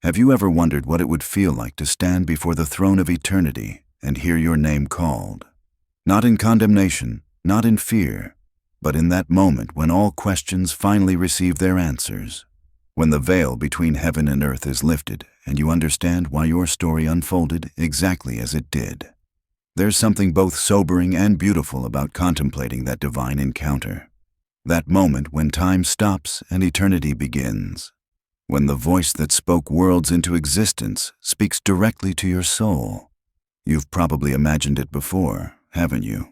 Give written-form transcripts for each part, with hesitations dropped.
Have you ever wondered what it would feel like to stand before the throne of eternity and hear your name called? Not in condemnation, not in fear, but in that moment when all questions finally receive their answers. When the veil between heaven and earth is lifted and you understand why your story unfolded exactly as it did. There's something both sobering and beautiful about contemplating that divine encounter. That moment when time stops and eternity begins. When the voice that spoke worlds into existence speaks directly to your soul. You've probably imagined it before, haven't you?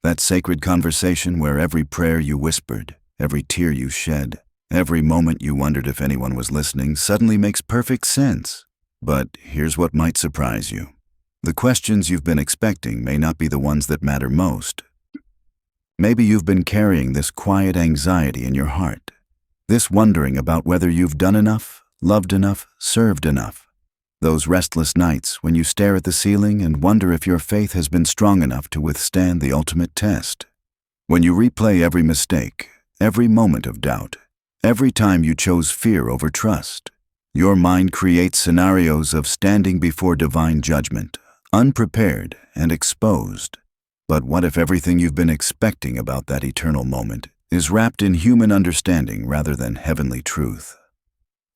That sacred conversation where every prayer you whispered, every tear you shed, every moment you wondered if anyone was listening suddenly makes perfect sense. But here's what might surprise you. The questions you've been expecting may not be the ones that matter most. Maybe you've been carrying this quiet anxiety in your heart, this wondering about whether you've done enough, loved enough, served enough. Those restless nights when you stare at the ceiling and wonder if your faith has been strong enough to withstand the ultimate test. When you replay every mistake, every moment of doubt, every time you chose fear over trust, your mind creates scenarios of standing before divine judgment, unprepared and exposed. But what if everything you've been expecting about that eternal moment is wrapped in human understanding rather than heavenly truth?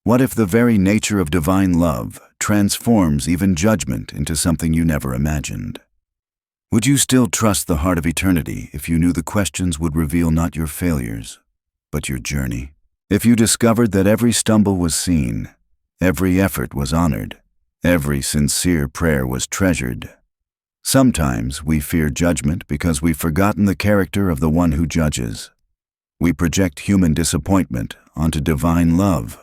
What if the very nature of divine love transforms even judgment into something you never imagined? Would you still trust the heart of eternity if you knew the questions would reveal not your failures, but your journey? If you discovered that every stumble was seen, every effort was honored, every sincere prayer was treasured? Sometimes we fear judgment because we've forgotten the character of the one who judges. We project human disappointment onto divine love.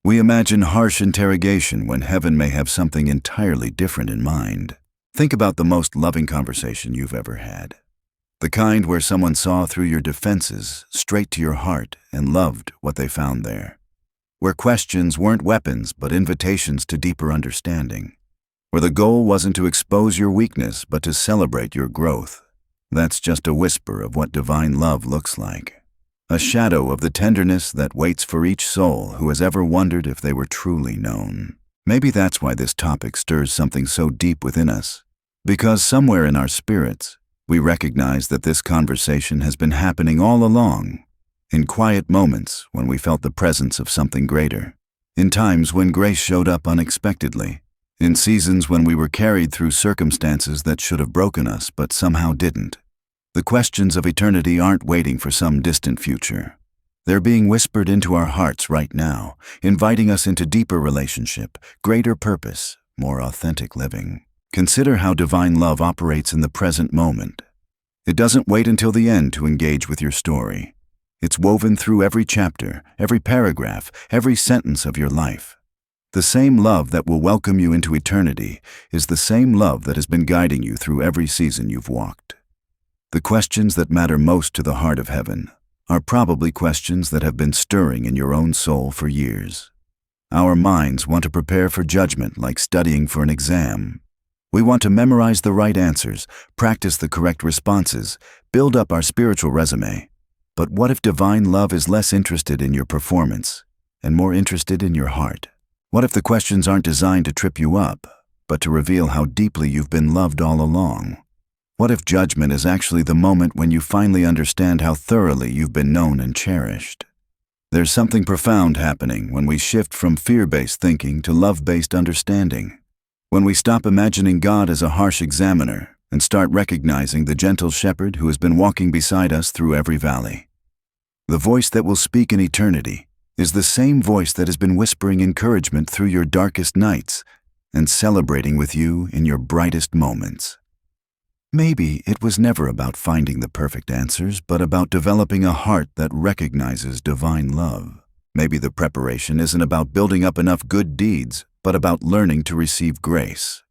We imagine harsh interrogation when heaven may have something entirely different in mind. Think about the most loving conversation you've ever had. The kind where someone saw through your defenses straight to your heart and loved what they found there. Where questions weren't weapons but invitations to deeper understanding. Where the goal wasn't to expose your weakness but to celebrate your growth. That's just a whisper of what divine love looks like. A shadow of the tenderness that waits for each soul who has ever wondered if they were truly known. Maybe that's why this topic stirs something so deep within us. Because somewhere in our spirits, we recognize that this conversation has been happening all along. In quiet moments when we felt the presence of something greater. In times when grace showed up unexpectedly. In seasons when we were carried through circumstances that should have broken us but somehow didn't. The questions of eternity aren't waiting for some distant future. They're being whispered into our hearts right now, inviting us into deeper relationship, greater purpose, more authentic living. Consider how divine love operates in the present moment. It doesn't wait until the end to engage with your story. It's woven through every chapter, every paragraph, every sentence of your life. The same love that will welcome you into eternity is the same love that has been guiding you through every season you've walked. The questions that matter most to the heart of heaven are probably questions that have been stirring in your own soul for years. Our minds want to prepare for judgment like studying for an exam. We want to memorize the right answers, practice the correct responses, build up our spiritual resume. But what if divine love is less interested in your performance and more interested in your heart? What if the questions aren't designed to trip you up, but to reveal how deeply you've been loved all along? What if judgment is actually the moment when you finally understand how thoroughly you've been known and cherished? There's something profound happening when we shift from fear-based thinking to love-based understanding. When we stop imagining God as a harsh examiner and start recognizing the gentle shepherd who has been walking beside us through every valley. The voice that will speak in eternity is the same voice that has been whispering encouragement through your darkest nights and celebrating with you in your brightest moments. Maybe it was never about finding the perfect answers, but about developing a heart that recognizes divine love. Maybe the preparation isn't about building up enough good deeds, but about learning to receive grace.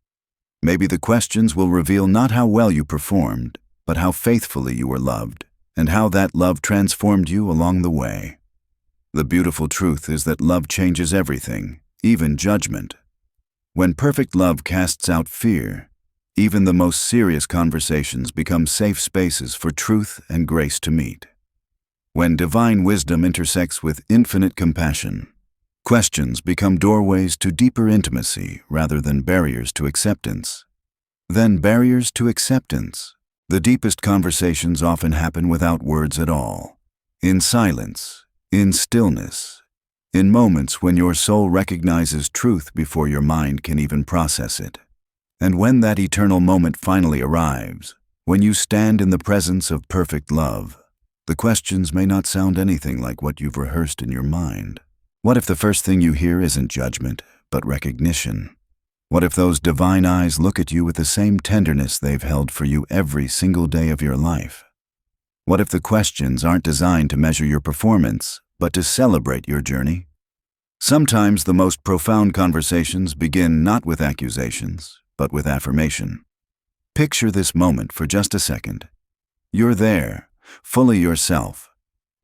Maybe the questions will reveal not how well you performed, but how faithfully you were loved, and how that love transformed you along the way. The beautiful truth is that love changes everything, even judgment. When perfect love casts out fear, even the most serious conversations become safe spaces for truth and grace to meet. When divine wisdom intersects with infinite compassion, Questions become doorways to deeper intimacy rather than barriers to acceptance. Then barriers to acceptance. The deepest conversations often happen without words at all. In silence, in stillness, in moments when your soul recognizes truth before your mind can even process it. And when that eternal moment finally arrives, when you stand in the presence of perfect love, the questions may not sound anything like what you've rehearsed in your mind. What if the first thing you hear isn't judgment, but recognition? What if those divine eyes look at you with the same tenderness they've held for you every single day of your life? What if the questions aren't designed to measure your performance, but to celebrate your journey? Sometimes the most profound conversations begin not with accusations, but with affirmation. Picture this moment for just a second. You're there, fully yourself.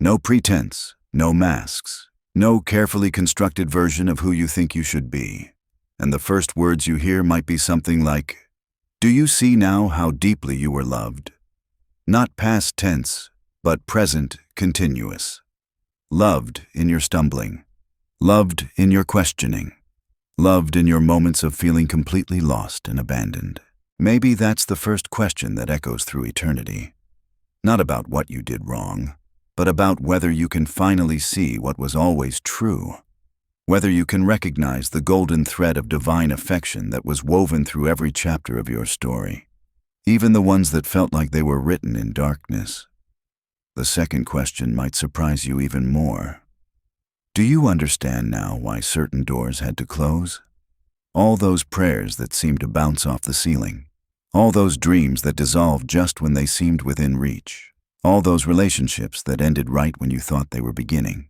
No pretense, no masks, no carefully constructed version of who you think you should be. And the first words you hear might be something like, "Do you see now how deeply you were loved?" Not past tense, but present, continuous. Loved in your stumbling. Loved in your questioning. Loved in your moments of feeling completely lost and abandoned. Maybe that's the first question that echoes through eternity. Not about what you did wrong, but about whether you can finally see what was always true. Whether you can recognize the golden thread of divine affection that was woven through every chapter of your story, even the ones that felt like they were written in darkness. The second question might surprise you even more. Do you understand now why certain doors had to close? All those prayers that seemed to bounce off the ceiling. All those dreams that dissolved just when they seemed within reach. All those relationships that ended right when you thought they were beginning.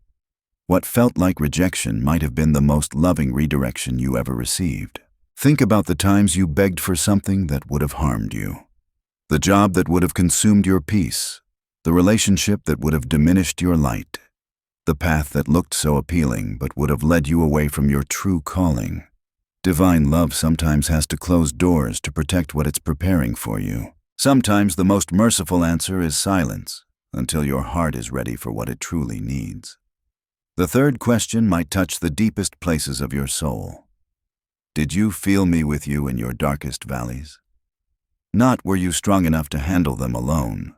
What felt like rejection might have been the most loving redirection you ever received. Think about the times you begged for something that would have harmed you. The job that would have consumed your peace. The relationship that would have diminished your light. The path that looked so appealing but would have led you away from your true calling. Divine love sometimes has to close doors to protect what it's preparing for you. Sometimes the most merciful answer is silence, until your heart is ready for what it truly needs. The third question might touch the deepest places of your soul. Did you feel me with you in your darkest valleys? Not were you strong enough to handle them alone,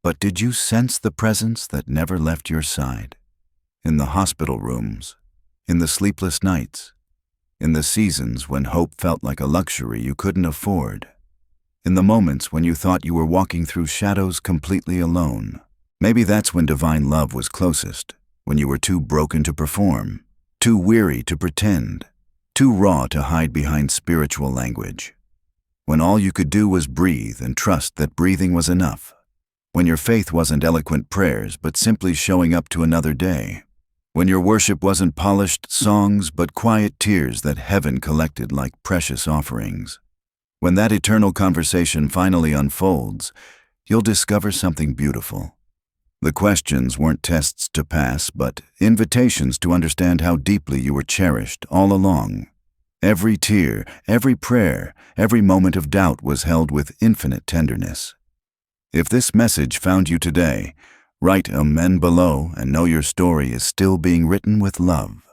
but did you sense the presence that never left your side? In the hospital rooms, in the sleepless nights, in the seasons when hope felt like a luxury you couldn't afford, in the moments when you thought you were walking through shadows completely alone. Maybe that's when divine love was closest, when you were too broken to perform, too weary to pretend, too raw to hide behind spiritual language. When all you could do was breathe and trust that breathing was enough. When your faith wasn't eloquent prayers but simply showing up to another day. When your worship wasn't polished songs but quiet tears that heaven collected like precious offerings. When that eternal conversation finally unfolds, you'll discover something beautiful. The questions weren't tests to pass, but invitations to understand how deeply you were cherished all along. Every tear, every prayer, every moment of doubt was held with infinite tenderness. If this message found you today, write Amen below and know your story is still being written with love.